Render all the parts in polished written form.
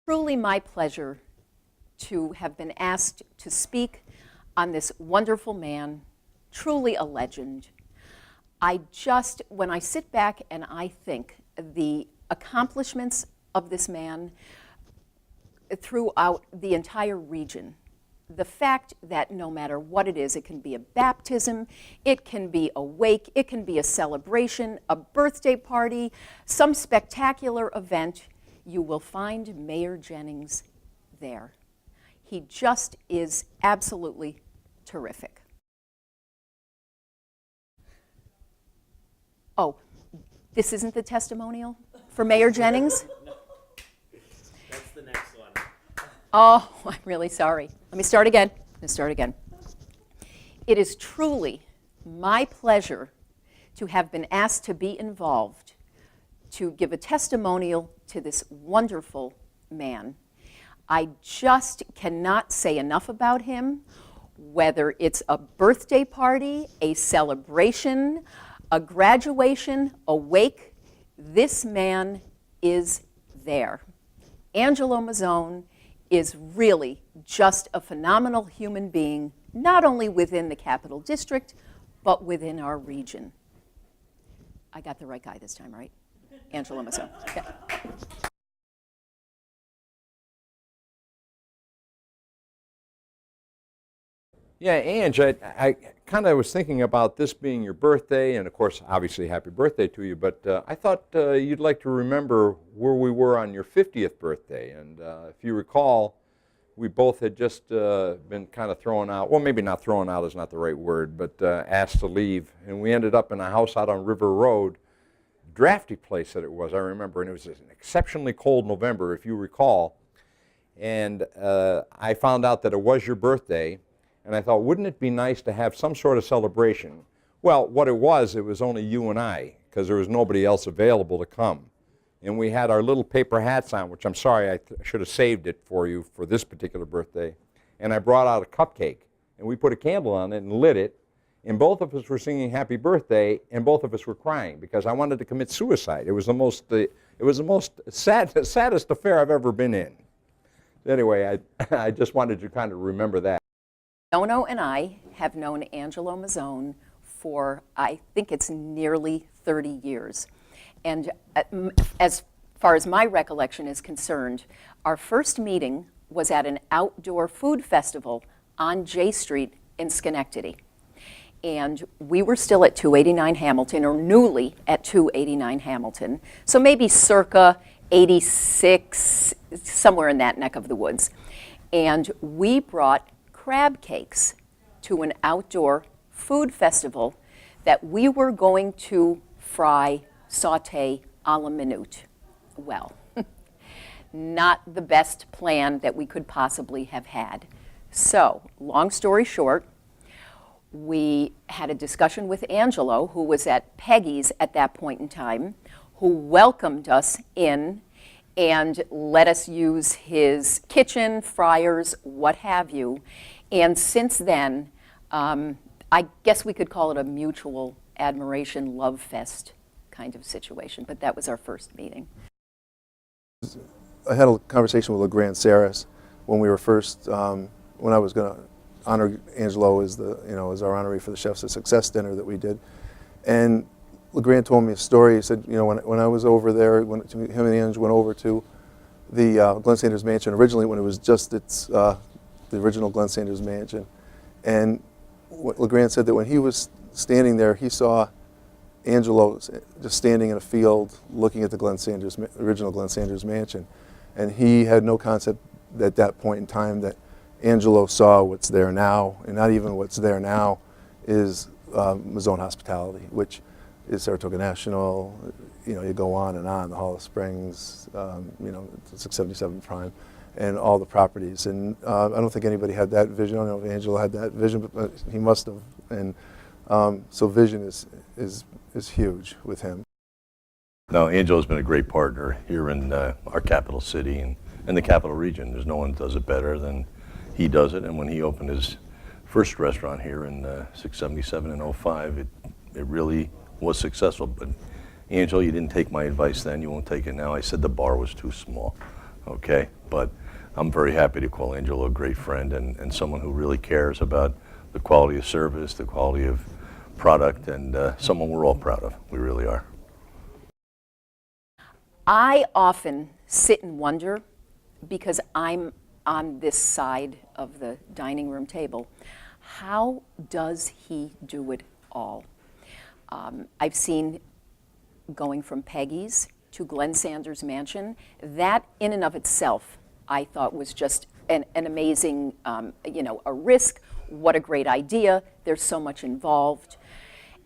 Truly my pleasure to have been asked to speak on this wonderful man, truly a legend. When I sit back and I think the accomplishments of this man throughout the entire region, the fact that no matter what it is, it can be a baptism, it can be a wake, it can be a celebration, a birthday party, some spectacular event, you will find Mayor Jennings there. He just is absolutely terrific. Oh, this isn't the testimonial for Mayor Jennings? No. That's the next one. Oh, I'm really sorry. Let me start again. It is truly my pleasure to have been asked to be involved to give a testimonial to this wonderful man. I just cannot say enough about him, whether it's a birthday party, a celebration, a graduation, a wake, this man is there. Angelo Mazzone is really just a phenomenal human being, not only within the Capital District, but within our region. I got the right guy this time, right? Angelo Mazzone. Okay. Yeah, Ange, I kind of was thinking about this being your birthday, and of course, obviously, happy birthday to you, but I thought you'd like to remember where we were on your 50th birthday. And if you recall, we both had just been kind of thrown out, well, maybe not thrown out is not the right word, but asked to leave. And we ended up in a house out on River Road, drafty place that it was, I remember, and it was an exceptionally cold November, if you recall. And I found out that it was your birthday. And I thought, wouldn't it be nice to have some sort of celebration? Well, what it was only you and I, because there was nobody else available to come. And we had our little paper hats on, which I'm sorry, I should have saved it for you for this particular birthday. And I brought out a cupcake, and we put a candle on it and lit it. And both of us were singing happy birthday, and both of us were crying because I wanted to commit suicide. It was the most saddest affair I've ever been in. Anyway, I just wanted to kind of remember that. Nono and I have known Angelo Mazzone for, I think it's nearly 30 years. And as far as my recollection is concerned, our first meeting was at an outdoor food festival on J Street in Schenectady. And we were still at 289 Hamilton, or newly at 289 Hamilton. So maybe circa 86, somewhere in that neck of the woods. And we brought crab cakes to an outdoor food festival that we were going to fry, saute a la minute. Well, not the best plan that we could possibly have had. So, long story short, we had a discussion with Angelo, who was at Peggy's at that point in time, who welcomed us in and let us use his kitchen, fryers, what have you. And since then, I guess we could call it a mutual admiration, love fest kind of situation, but that was our first meeting. I had a conversation with LeGrand Saris when we were first, when I was going to honor Angelo as as our honoree for the Chefs of Success dinner that we did. And LeGrand told me a story. He said, when I was over there, when him and Ange went over to the Glenn Sanders Mansion originally, when it was just the original Glenn Sanders Mansion. And LeGrand said that when he was standing there, he saw Angelo just standing in a field looking at the original Glenn Sanders Mansion. And he had no concept at that point in time that Angelo saw what's there now, and not even what's there now is Mazzone Hospitality, which is Saratoga National. You go on and on, the Hall of Springs, 677 Prime, and all the properties. And I don't think anybody had that vision. I don't know if Angelo had that vision, but he must have. And so vision is huge with him. No, Angelo's been a great partner here in our capital city and the capital region. There's no one that does it better than he does it. And when he opened his first restaurant here in 677 and 05, it really was successful. But Angelo, you didn't take my advice then. You won't take it now. I said the bar was too small. okay? But I'm very happy to call Angelo a great friend and someone who really cares about the quality of service, the quality of product, and someone we're all proud of. We really are. I often sit and wonder, because I'm on this side of the dining room table, how does he do it all? I've seen going from Peggy's to Glenn Sanders' mansion. That in and of itself, I thought was just an amazing, a risk. What a great idea. There's so much involved.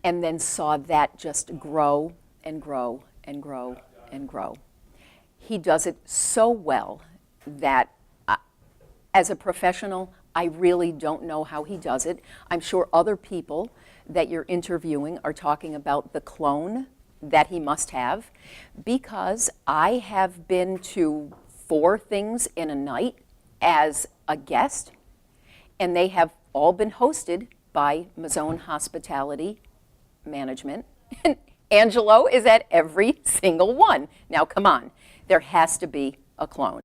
And then saw that just grow and grow and grow and grow. He does it so well that as a professional, I really don't know how he does it. I'm sure other people that you're interviewing are talking about the clone that he must have, because I have been to 4 things in a night as a guest, and they have all been hosted by Mazzone Hospitality Management. And Angelo is at every single one. Now, come on, there has to be a clone.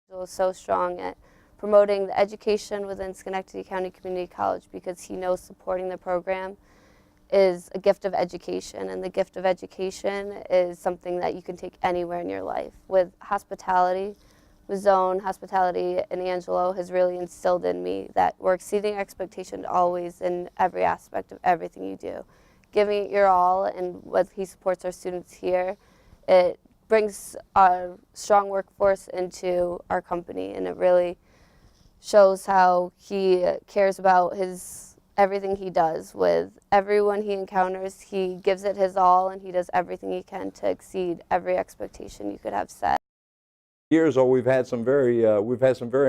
Angelo is so strong at promoting the education within Schenectady County Community College, because he knows supporting the program is a gift of education, and the gift of education is something that you can take anywhere in your life. With hospitality, Mazzone Hospitality and Angelo has really instilled in me that we're exceeding expectation always in every aspect of everything you do. Giving it your all, and what he supports our students here, it brings a strong workforce into our company, and it really shows how he cares about everything he does. With everyone he encounters, he gives it his all, and he does everything he can to exceed every expectation you could have set. Years ago, we've had some very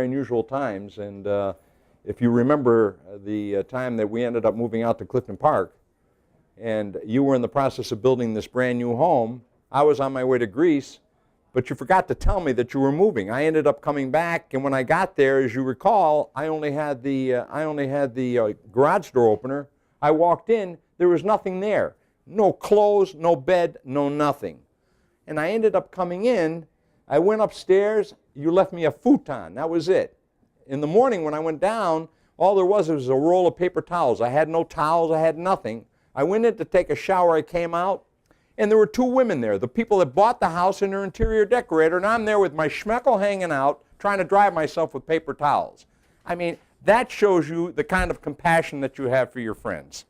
unusual times, and if you remember the time that we ended up moving out to Clifton Park, and you were in the process of building this brand new home, I was on my way to Greece, but you forgot to tell me that you were moving. I ended up coming back, and when I got there, as you recall, I only had the garage door opener. I walked in, there was nothing there. No clothes, no bed, no nothing. And I ended up coming in, I went upstairs, you left me a futon, that was it. In the morning when I went down, all there was a roll of paper towels. I had no towels, I had nothing. I went in to take a shower, I came out, and there were 2 women there, the people that bought the house and their interior decorator, and I'm there with my schmeckle hanging out, trying to dry myself with paper towels. I mean, that shows you the kind of compassion that you have for your friends.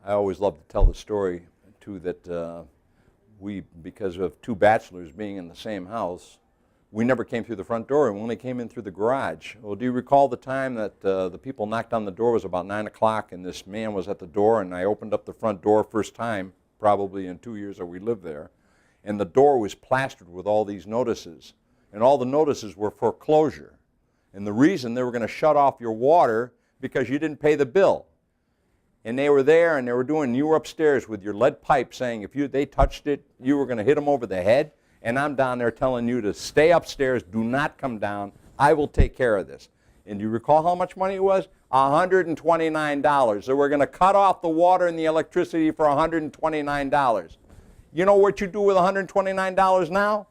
I always love to tell the story, too, that because of 2 bachelors being in the same house, we never came through the front door, and we only came in through the garage. Well, do you recall the time that the people knocked on the door? It was about 9 o'clock, and this man was at the door, and I opened up the front door first time, probably in 2 years that we lived there, and the door was plastered with all these notices, and all the notices were foreclosure. And the reason, they were going to shut off your water because you didn't pay the bill. And they were there, and you were upstairs with your lead pipe saying if they touched it, you were going to hit them over the head. And I'm down there telling you to stay upstairs, do not come down, I will take care of this. And do you recall how much money it was? $129. So we're going to cut off the water and the electricity for $129. You know what you do with $129 now?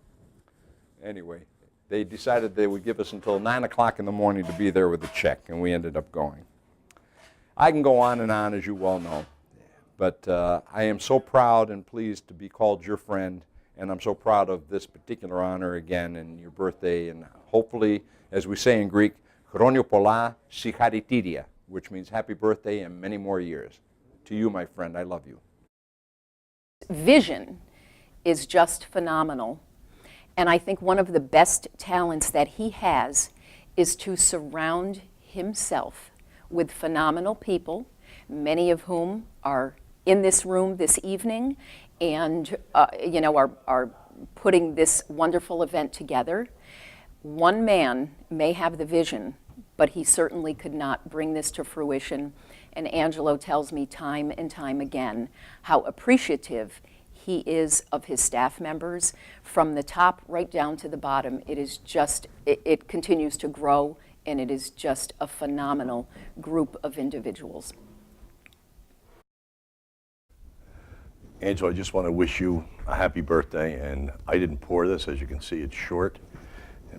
Anyway, they decided they would give us until 9 o'clock in the morning to be there with the check, and we ended up going. I can go on and on, as you well know, but I am so proud and pleased to be called your friend, and I'm so proud of this particular honor again and your birthday, and hopefully, as we say in Greek, Chronio pola sicharitiria, which means happy birthday and many more years. To you, my friend, I love you. Vision is just phenomenal, and I think one of the best talents that he has is to surround himself with phenomenal people, many of whom are in this room this evening and are putting this wonderful event together. One man may have the vision, but he certainly could not bring this to fruition. And Angelo tells me time and time again how appreciative he is of his staff members from the top right down to the bottom. It is just, it continues to grow, and it is just a phenomenal group of individuals. Angelo, I just want to wish you a happy birthday, and I didn't pour this. As you can see, it's short,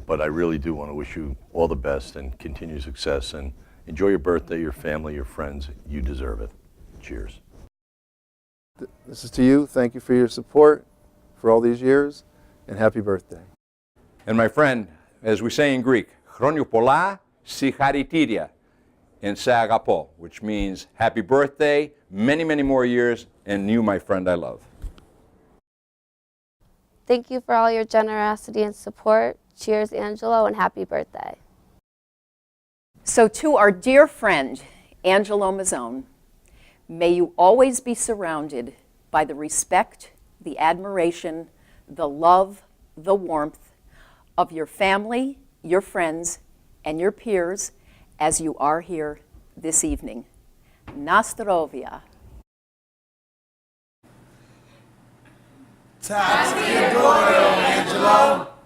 but I really do want to wish you all the best and continued success, and enjoy your birthday, your family, your friends. You deserve it. Cheers. This is to you. Thank you for your support for all these years, and happy birthday. And my friend, as we say in Greek, Chronio πολλά, συγχαρητήρια, and se agapo, which means happy birthday, many, many more years, and you, my friend, I love. Thank you for all your generosity and support. Cheers, Angelo, and happy birthday. So to our dear friend, Angelo Mazzone, may you always be surrounded by the respect, the admiration, the love, the warmth of your family, your friends, and your peers as you are here this evening. Na zdrowie. Angelo.